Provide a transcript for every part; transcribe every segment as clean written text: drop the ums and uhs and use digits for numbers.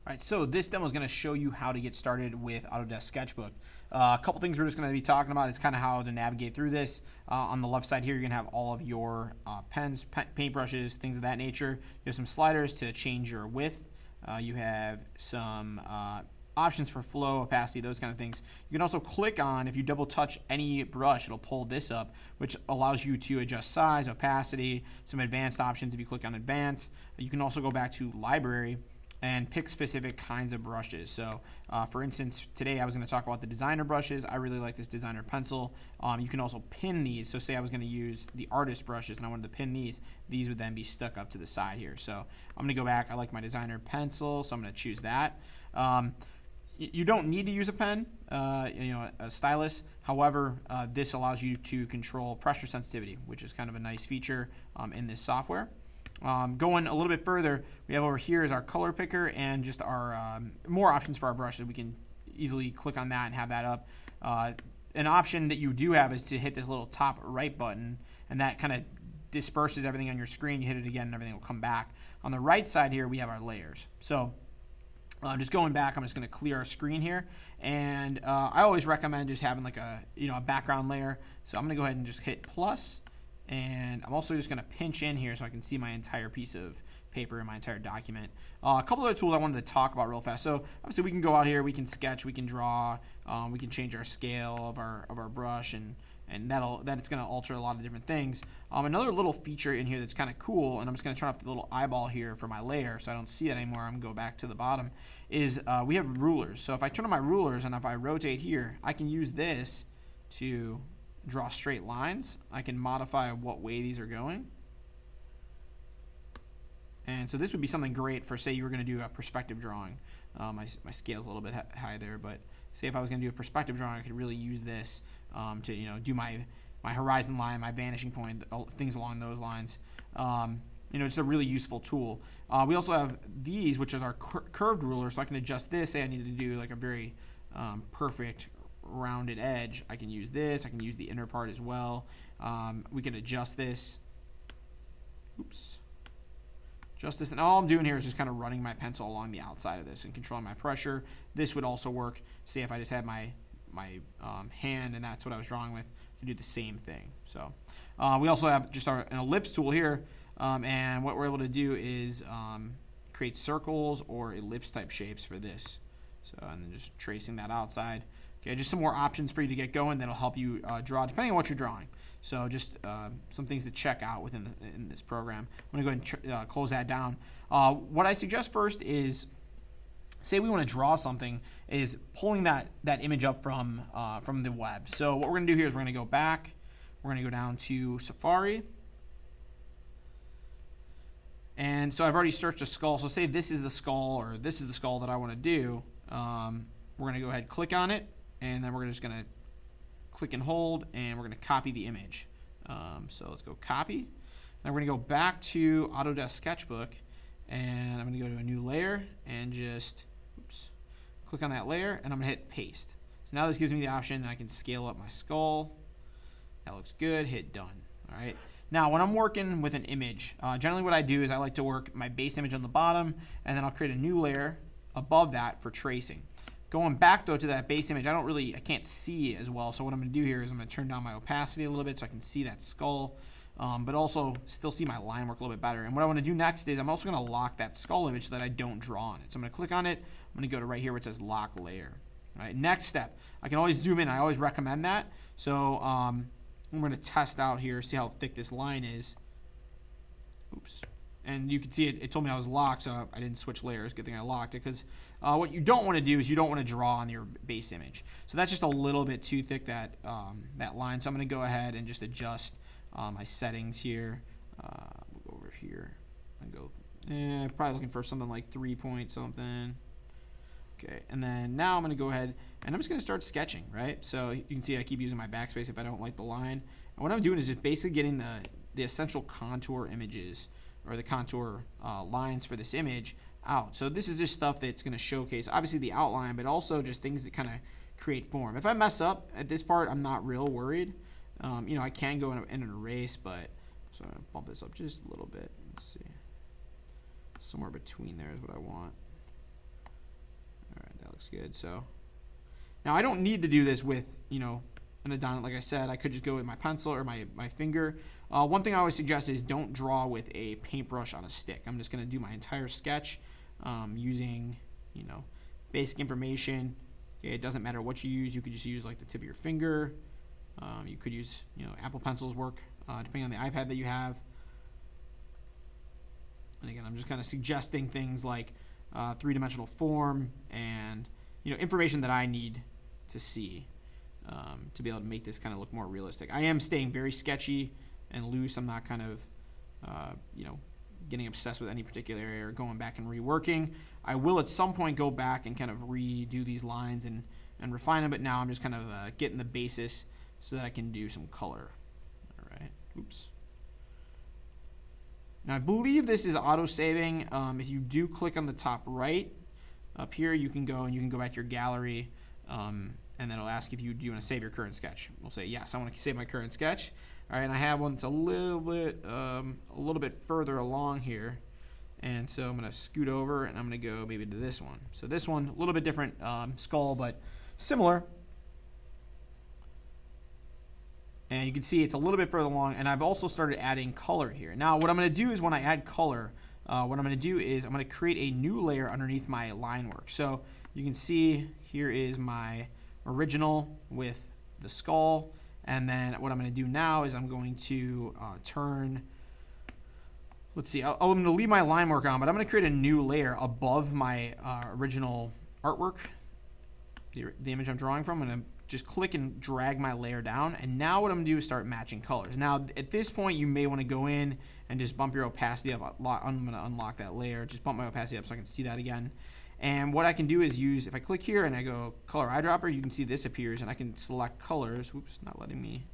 All right, so this demo is going to show you how to get started with Autodesk Sketchbook. A couple things we're just going to be talking about is kind of how to navigate through this. On the left side here, you're going to have all of your pens, paintbrushes, things of that nature. You have some sliders to change your width. You have some options for flow, opacity, those kind of things. You can also click on, if you double touch any brush, it'll pull this up, which allows you to adjust size, opacity, some advanced options if you click on advanced. You can also go back to library and pick specific kinds of brushes. So for instance, today I was going to talk about the designer brushes. I really like this designer pencil. You can also pin these. So say I was going to use the artist brushes and I wanted to pin these would then be stuck up to the side here. So I'm going to go back. I like my designer pencil, so I'm going to choose that. You don't need to use a pen, a stylus. However, this allows you to control pressure sensitivity, which is kind of a nice feature in this software. Going a little bit further, we have over here is our color picker and just our more options for our brushes. We can easily click on that and have that up. An option that you do have is to hit this little top right button, and that kind of disperses everything on your screen. You hit it again and everything will come back. On the right side here, we have our layers. So just going back, I'm just going to clear our screen here, and I always recommend just having like a background layer. So I'm going to go ahead and just hit plus. And I'm also just going to pinch in here so I can see my entire piece of paper and my entire document. A couple other tools I wanted to talk about real fast. So obviously we can go out here, we can sketch, we can draw, we can change our scale of our brush, and that's going to alter a lot of different things. Another little feature in here that's kind of cool, and I'm just going to turn off the little eyeball here for my layer so I don't see it anymore. I'm going to go back to the bottom. Is we have rulers. So if I turn on my rulers and if I rotate here, I can use this to draw straight lines. I can modify what way these are going. And so this would be something great for, say you were going to do a perspective drawing. My scale's a little bit high there, but say if I was going to do a perspective drawing, I could really use this to do my horizon line, my vanishing point, things along those lines. It's a really useful tool. We also have these, which is our curved ruler, so I can adjust this. Say I needed to do like a very perfect rounded edge. I can use this. I can use the inner part as well. We can adjust this. Adjust this, and all I'm doing here is just kind of running my pencil along the outside of this and controlling my pressure. This would also work. Say if I just had my hand and that's what I was drawing with, to do the same thing. So we also have just an ellipse tool here, and what we're able to do is create circles or ellipse type shapes for this. So and then just tracing that outside. Okay, just some more options for you to get going that'll help you draw depending on what you're drawing. So just some things to check out in this program. I'm going to go ahead and close that down. What I suggest first is, say we want to draw something, is pulling that image up from the web. So what we're going to do here is we're going to go back. We're going to go down to Safari. And so I've already searched a skull. So say this is the skull, or this is the skull that I want to do. We're going to go ahead and click on it. And then we're just going to click and hold, and we're going to copy the image. So let's go copy. Then we're going to go back to Autodesk Sketchbook, and I'm going to go to a new layer and just click on that layer, and I'm going to hit paste. So now this gives me the option, and I can scale up my skull. That looks good. Hit done. All right. Now, when I'm working with an image, generally what I do is I like to work my base image on the bottom, and then I'll create a new layer above that for tracing. Going back though to that base image, I can't see it as well. So what I'm going to do here is I'm going to turn down my opacity a little bit so I can see that skull, but also still see my line work a little bit better. And what I want to do next is I'm also going to lock that skull image so that I don't draw on it. So I'm going to click on it. I'm going to go to right here where it says lock layer. All right, next step. I can always zoom in. I always recommend that. So I'm going to test out here, see how thick this line is. And you can see it told me I was locked, so I didn't switch layers. Good thing I locked it, because what you don't want to do is you don't want to draw on your base image. So that's just a little bit too thick, that line. So I'm going to go ahead and just adjust my settings here. We'll go over here and go, probably looking for something like 3 point something. Okay, and then now I'm going to go ahead and I'm just going to start sketching, right? So you can see I keep using my backspace if I don't like the line. And what I'm doing is just basically getting the essential contour images, or the contour lines for this image out. So this is just stuff that's going to showcase obviously the outline, but also just things that kind of create form. If I mess up at this part, I'm not real worried. I can go in and erase, but so I'm going to bump this up just a little bit. Let's see. Somewhere between there is what I want. looks good. So now I don't need to do this with, you know, an Adonis. Like I said, I could just go with my pencil or my finger. One thing I always suggest is don't draw with a paintbrush on a stick. I'm just going to do my entire sketch using, you know, basic information. Okay, it doesn't matter what you use. You could just use like the tip of your finger. You could use, you know, Apple Pencils work depending on the iPad that you have. And again, I'm just kind of suggesting things like three-dimensional form and, you know, information that I need to see to be able to make this kind of look more realistic. I am staying very sketchy and loose. I'm not kind of, you know, getting obsessed with any particular area or going back and reworking. I will at some point go back and kind of redo these lines and refine them, but now I'm just kind of getting the basis so that I can do some color. All right. Oops. Now I believe this is auto-saving. If you do click on the top right up here, you can go back to your gallery, and then it'll ask if do you want to save your current sketch. We'll say yes, I want to save my current sketch. All right, and I have one that's a little bit further along here, and so I'm going to scoot over and I'm going to go maybe to this one. So this one, a little bit different skull, but similar. And you can see it's a little bit further along, and I've also started adding color here. Now what I'm going to do is when I add color, what I'm going to do is I'm going to create a new layer underneath my line work. So you can see here is my original with the skull, and then what I'm going to do now is I'm going to turn, let's see, I'm going to leave my line work on, but I'm going to create a new layer above my original artwork, the image I'm drawing from. I'm going to just click and drag my layer down, and now what I'm going to do is start matching colors. Now at this point you may want to go in and just bump your opacity up. I'm going to unlock that layer, just bump my opacity up so I can see that again. And what I can do is use, if I click here and I go color eyedropper, you can see this appears, and I can select colors. Oops, not letting me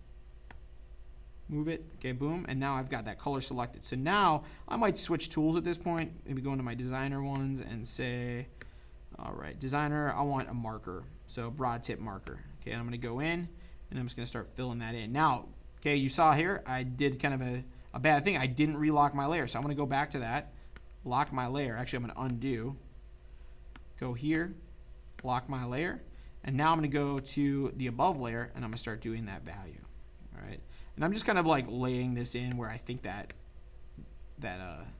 move it. Okay, boom, and now I've got that color selected. So now I might switch tools at this point, maybe go into my designer ones and say, all right, designer, I want a marker, so broad tip marker. Okay, and I'm going to go in and I'm just going to start filling that in. Now, okay, you saw here I did kind of a bad thing. I didn't relock my layer, so I'm going to go back to that, lock my layer. Actually, I'm going to undo. Go here, lock my layer, and now I'm going to go to the above layer and I'm going to start doing that value. All right, and I'm just kind of like laying this in where I think that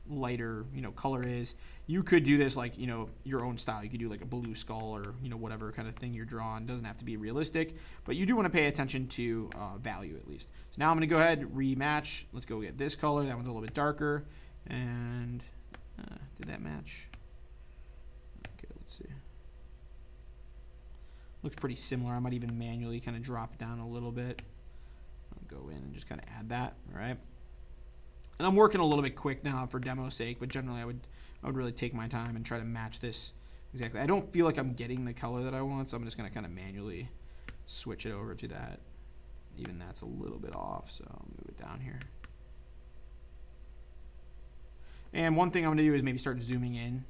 lighter, you know, color is. You could do this like, you know, your own style. You could do like a blue skull or, you know, whatever kind of thing you're drawing. It doesn't have to be realistic, but you do want to pay attention to value at least. So now I'm going to go ahead and rematch. Let's go get this color. That one's a little bit darker. And did that match? Okay, let's see. Looks pretty similar. I might even manually kind of drop it down a little bit. I'll go in and just kind of add that. All right. And I'm working a little bit quick now for demo's sake, but generally I would really take my time and try to match this exactly. I don't feel like I'm getting the color that I want, so I'm just going to kind of manually switch it over to that. Even that's a little bit off, so I'll move it down here. And one thing I'm going to do is maybe start zooming in,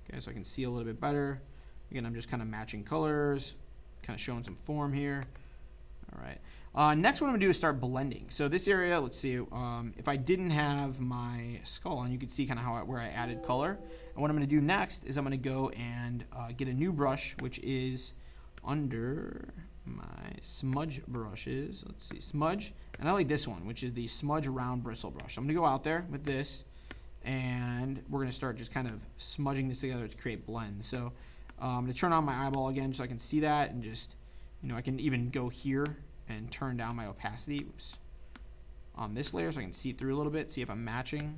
okay, so I can see a little bit better. Again, I'm just kind of matching colors, kind of showing some form here. All right. Next what I'm going to do is start blending. So this area, let's see, if I didn't have my skull on, you could see kind of where I added color. And what I'm going to do next is I'm going to go and get a new brush, which is under my smudge brushes. Let's see, smudge. And I like this one, which is the smudge round bristle brush. I'm going to go out there with this, and we're going to start just kind of smudging this together to create blends. So I'm going to turn on my eyeball again so I can see that, and just, you know, I can even go here and turn down my opacity on this layer so I can see it through a little bit, see if I'm matching,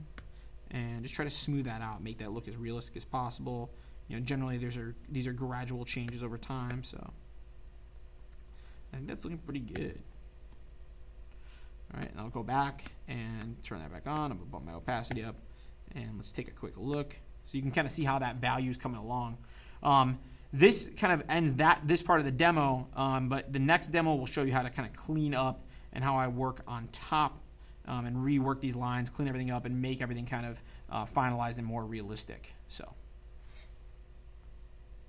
and just try to smooth that out, make that look as realistic as possible. You know, generally these are gradual changes over time, so I think that's looking pretty good. All right, and I'll go back and turn that back on. I'm gonna bump my opacity up, and let's take a quick look so you can kind of see how that value is coming along. This kind of ends this part of the demo, but the next demo will show you how to kind of clean up and how I work on top and rework these lines, clean everything up, and make everything kind of finalized and more realistic. So.